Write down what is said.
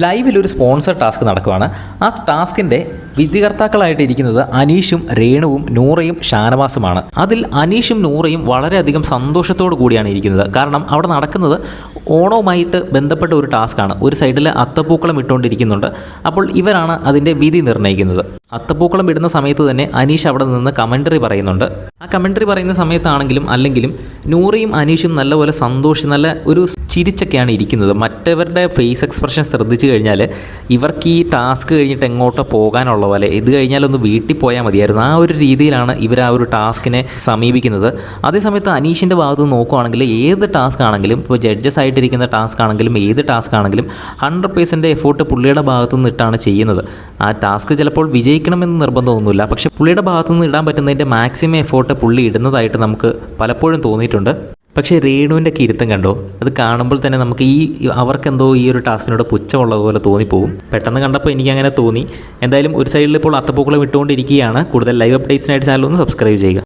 ലൈവിൽ ഒരു sponsor task നടക്കുകയാണ്. ആ ടാസ്കിൻ്റെ വിധികർത്താക്കളായിട്ട് ഇരിക്കുന്നത് അനീഷും രേണുവും നൂറയും ഷാനവാസുമാണ്. അതിൽ അനീഷും നൂറയും വളരെയധികം സന്തോഷത്തോടു കൂടിയാണ് ഇരിക്കുന്നത്. കാരണം അവിടെ നടക്കുന്നത് ഓണവുമായിട്ട് ബന്ധപ്പെട്ട ഒരു ടാസ്ക്കാണ്. ഒരു സൈഡിൽ അത്തപ്പൂക്കളം ഇട്ടുകൊണ്ടിരിക്കുന്നുണ്ട്. അപ്പോൾ ഇവരാണ് അതിൻ്റെ വിധി നിർണ്ണയിക്കുന്നത്. അത്തപ്പൂക്കളം ഇടുന്ന സമയത്ത് തന്നെ അനീഷ് അവിടെ നിന്ന് കമൻറ്ററി പറയുന്നുണ്ട്. ആ കമൻറ്ററി പറയുന്ന സമയത്താണെങ്കിലും അല്ലെങ്കിലും നൂറയും അനീഷും നല്ലപോലെ സന്തോഷിച്ച് നല്ല ഒരു ചിരിച്ചൊക്കെയാണ് ഇരിക്കുന്നത്. മറ്റവരുടെ ഫേസ് എക്സ്പ്രഷൻ ശ്രദ്ധിച്ചു കഴിഞ്ഞാൽ ഇവർക്ക് ഈ ടാസ്ക് കഴിഞ്ഞിട്ട് എങ്ങോട്ടോ പോകാനുള്ള പോലെ ഇത് കഴിഞ്ഞാലൊന്ന് വീട്ടിൽ പോയാൽ മതിയായിരുന്നു. ആ ഒരു രീതിയിലാണ് ഇവർ ആ ഒരു ടാസ്കിനെ സമീപിക്കുന്നത്. അതേസമയത്ത് അനീഷിൻ്റെ ഭാഗത്ത് നോക്കുകയാണെങ്കിൽ ഏത് ടാസ്ക് ആണെങ്കിലും, ഇപ്പോൾ ജഡ്ജസ് ആയിട്ടിരിക്കുന്ന ടാസ്ക് ആണെങ്കിലും ഏത് ടാസ്ക് ആണെങ്കിലും 100% എഫോർട്ട് പുള്ളിയുടെ ഭാഗത്തു നിന്നിട്ടാണ് ചെയ്യുന്നത്. ആ ടാസ്ക് ചിലപ്പോൾ വിജയിക്കണമെന്ന് നിർബന്ധമൊന്നുമില്ല, പക്ഷേ പുള്ളിയുടെ ഭാഗത്തു നിന്ന് ഇടാൻ പറ്റുന്നതിൻ്റെ മാക്സിമം എഫോർട്ട് പുള്ളി ഇടുന്നതായിട്ട് നമുക്ക് പലപ്പോഴും തോന്നിയിട്ടുണ്ട്. പക്ഷേ രേണുവിൻ്റെ കിരുത്തം കണ്ടോ? അത് കാണുമ്പോൾ തന്നെ നമുക്ക് അവർക്കെന്തോ ഈ ഒരു ടാസ്കിനോട് പുച്ഛമുള്ളതുപോലെ തോന്നിപ്പോവും. പെട്ടെന്ന് കണ്ടപ്പോൾ എനിക്കങ്ങനെ തോന്നി. എന്തായാലും ഒരു സൈഡിൽ ഇപ്പോൾ അത്തപ്പൂക്കളം ഇട്ടുകൊണ്ടിരിക്കുകയാണ്. കൂടുതൽ ലൈവ് അപ്ഡേറ്റ്സിനായിട്ട് ചാനൽ ഒന്ന് സബ്സ്ക്രൈബ് ചെയ്യുക.